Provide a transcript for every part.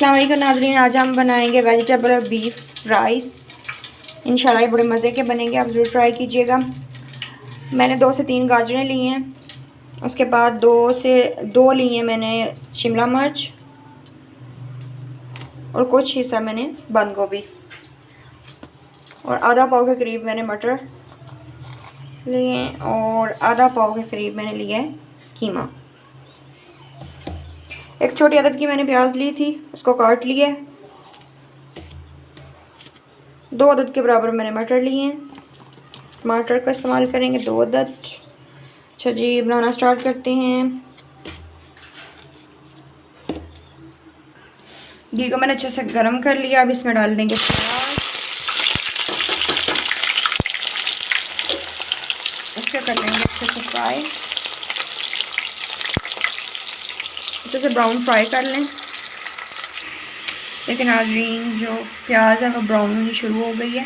अस्सलाम वालेकुम नाज़रीन, आज हम बनाएंगे वेजिटेबल और बीफ राइस। इंशाल्लाह ये बड़े मज़े के बनेंगे, आप ज़रूर ट्राई कीजिएगा। मैंने 2 से 3 गाजरें ली हैं, उसके बाद 2 ली हैं मैंने शिमला मिर्च और कुछ हिस्सा मैंने बंद गोभी और आधा पाव के करीब मैंने मटर लिए और आधा पाव के करीब मैंने लिया है कीमा। एक छोटी अदद की मैंने प्याज ली थी, उसको काट लिया। 2 अदद के बराबर मैंने मटर लिए हैं। टमाटर का इस्तेमाल करेंगे 2 अदद। अच्छा जी, बनाना स्टार्ट करते हैं। घी को मैंने अच्छे से गर्म कर लिया। अब इसमें डाल देंगे प्याज, उसके कर लेंगे अच्छे से फ्राई, अच्छे से ब्राउन फ्राई कर लें। लेकिन नाज़रीन जो प्याज है वो ब्राउन होनी शुरू हो गई है।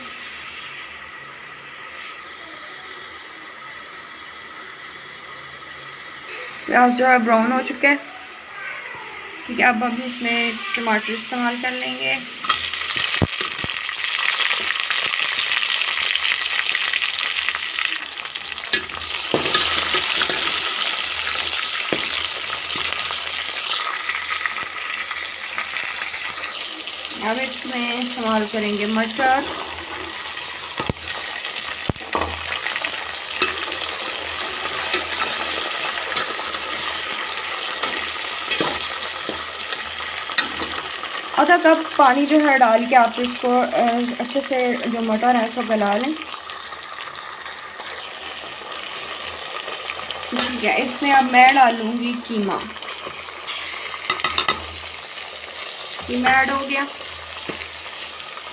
प्याज जो है ब्राउन हो चुका है। ठीक है, अब हम इसमें टमाटर इस्तेमाल कर लेंगे। अब इसमें इस्तेमाल करेंगे मटर, आधा कप पानी जो है डाल के आप इसको अच्छे से जो मटर है उसको गला लें। ठीक है, इसमें अब मैं डालूंगी कीमा। कीमा ऐड हो गया,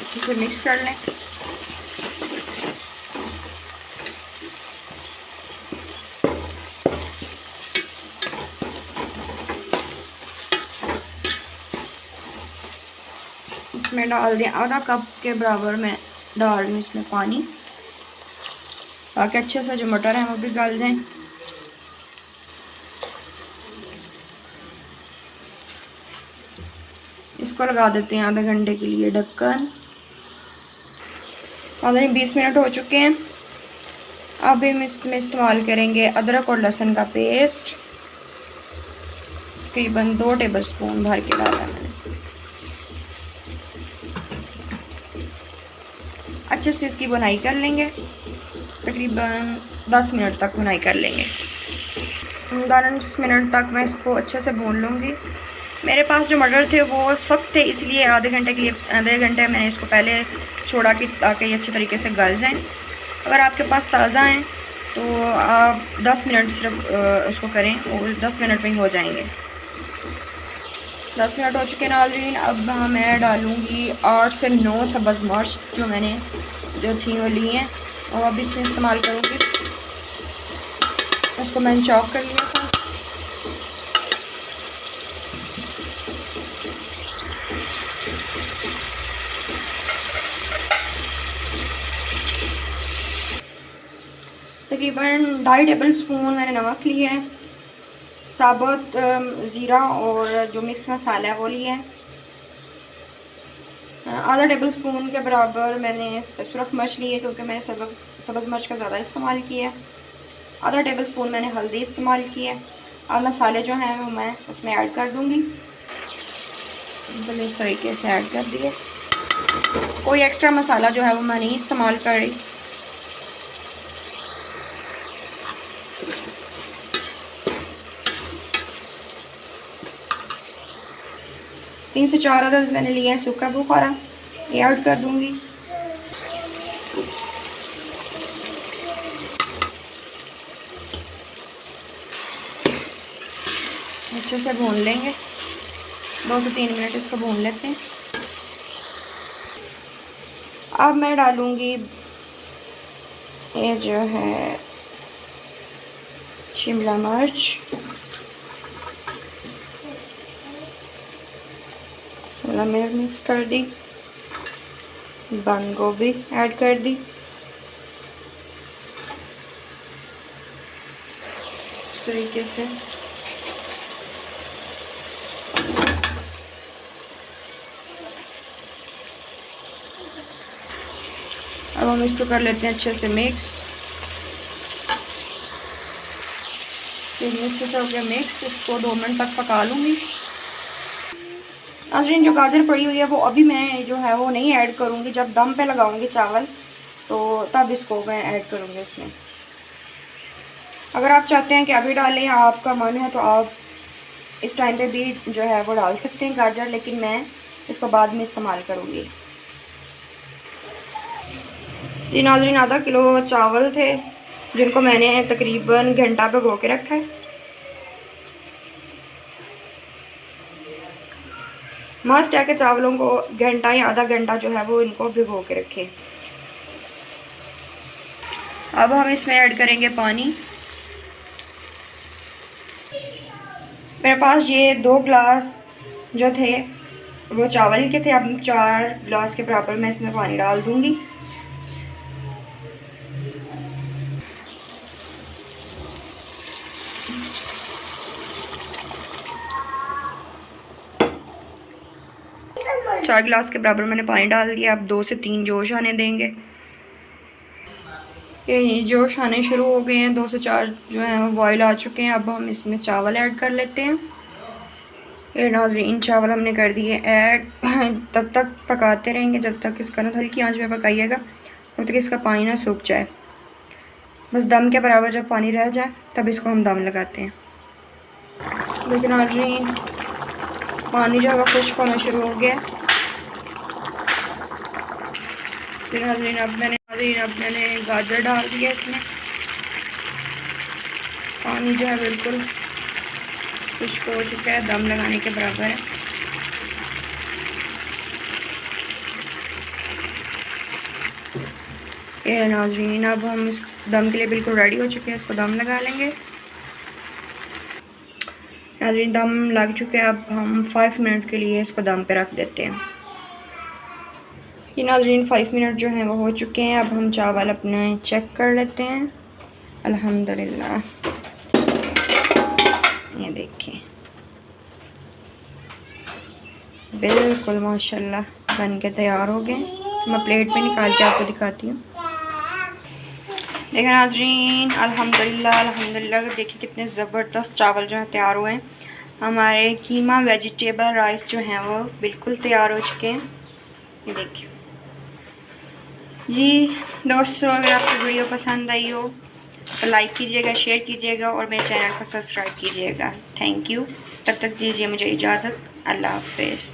अच्छे से मिक्स कर लें। इसमें डाल दें आधा कप के बराबर मैं डाल दूँ इसमें पानी, ताकि अच्छे से जो मटर है वो भी गल जाएं। इसको लगा देते हैं आधे घंटे के लिए ढक्कन। आधे 20 मिनट हो चुके हैं। अब हम इसमें इस्तेमाल करेंगे अदरक और लहसुन का पेस्ट, तकरीबन 2 टेबलस्पून भर के डाला मैंने। अच्छे से इसकी बुनाई कर लेंगे, तकरीबन 10 मिनट तक बुनाई कर लेंगे। 10 मिनट तक मैं इसको अच्छे से भून लूँगी। मेरे पास जो मटर थे वो सख्त थे, इसलिए आधे घंटे मैंने इसको पहले छोड़ा कि ताकि ये अच्छे तरीके से गल जाएं। अगर आपके पास ताज़ा हैं तो आप 10 मिनट सिर्फ उसको करें और 10 मिनट में ही हो जाएंगे। 10 मिनट हो चुके नाज़रीन। अब मैं डालूँगी 8 से 9 सब्ज़ मिर्च जो थी वो ली हैं, और अब इसमें इस्तेमाल करूँगी। उसको मैंने चॉप कर लिया था। तकरीबन 2.5 टेबलस्पून मैंने नमक लिया है, साबुत ज़ीरा और जो मिक्स मसाला है वो लिया है। आधा टेबलस्पून के बराबर मैंने सुरख मिर्च ली है, क्योंकि मैंने सब्ज़ मिर्च का ज़्यादा इस्तेमाल किया है। आधा टेबलस्पून मैंने हल्दी इस्तेमाल की है। और मसाले जो हैं वो मैं इसमें ऐड कर दूँगी। इस तरीके से ऐड कर दिए। कोई एक्स्ट्रा मसाला जो है वो मैं नहीं इस्तेमाल कर रही। तीन से 4 अदद मैंने लिया है सूखा बुखारा, ये ऐड कर दूंगी। अच्छे से भून लेंगे, 2 से 3 मिनट इसको भून लेते हैं। अब मैं डालूंगी ये जो है शिमला मिर्च, शिमला मिर्च मिक्स कर दी, बंद गोभी ऐड कर दी, इस तरीके से हम इसको कर लेते हैं अच्छे से मिक्स। अच्छे से हो गया मिक्स, इसको 2 मिनट तक पका लूँगी। नाज़रीन जो गाजर पड़ी हुई है वो अभी मैं जो है वो नहीं ऐड करूँगी, जब दम पे लगाऊँगी चावल तो तब इसको मैं ऐड करूँगी इसमें। अगर आप चाहते हैं कि अभी डालें या आपका मन है तो आप इस टाइम पे भी जो है वो डाल सकते हैं गाजर, लेकिन मैं इसको बाद में इस्तेमाल करूँगी। जी नाज़रीन आधा किलो चावल थे जिनको मैंने तकरीबन घंटा भिगो के रखा है। मस्ट है कि चावलों को घंटा या आधा घंटा जो है वो इनको भिगो के रखें। अब हम इसमें ऐड करेंगे पानी। मेरे पास ये 2 गिलास जो थे वो चावल के थे, अब 4 गिलास के बराबर मैं इसमें पानी डाल दूँगी। चार गिलास के बराबर मैंने पानी डाल दिया। अब 2 से 3 जोश आने देंगे। ये जोश आने शुरू हो गए हैं, 2 से 4 जो है वो बॉयल आ चुके हैं। अब हम इसमें चावल ऐड कर लेते हैं। ये नाज़रीन चावल हमने कर दिए ऐड। तब तक पकाते रहेंगे जब तक इसका ना हल्की आंच में पकाइएगा, तब तक इसका पानी ना सूख जाए। बस दम के बराबर जब पानी रह जाए तब इसको हम दम लगाते हैं। लेकिन नाज़रीन पानी जो है वो खुश्क होना शुरू हो गया। नाज़रीन अब मैंने गाजर डाल दिया इसमें। पानी जो है बिल्कुल खुश्क हो चुका है, दम लगाने के बराबर है। ये नाज़रीन अब हम इस दम के लिए बिल्कुल रेडी हो चुके हैं, इसको दम लगा लेंगे। नाज़रीन दम लग चुके हैं, अब हम 5 मिनट के लिए इसको दम पे रख देते हैं। ये नाज़रीन 5 मिनट जो हैं वो हो चुके हैं। अब हम चावल अपने चेक कर लेते हैं। अल्हम्दुलिल्लाह ये देखिए बिल्कुल माशाल्लाह बन के तैयार हो गए। मैं प्लेट में निकाल के आपको दिखाती हूँ। देखिए नाज़रीन अल्हम्दुलिल्लाह देखिए कितने ज़बरदस्त चावल जो हैं तैयार हुए हैं। हमारे कीमा वेजिटेबल राइस जो हैं वो बिल्कुल तैयार हो चुके हैं। ये देखिए जी दोस्तों, अगर आपको वीडियो पसंद आई हो तो लाइक कीजिएगा, शेयर कीजिएगा और मेरे चैनल को सब्सक्राइब कीजिएगा। Thank you. तब तक दीजिए मुझे इजाज़त। अल्लाह हाफ़िज़।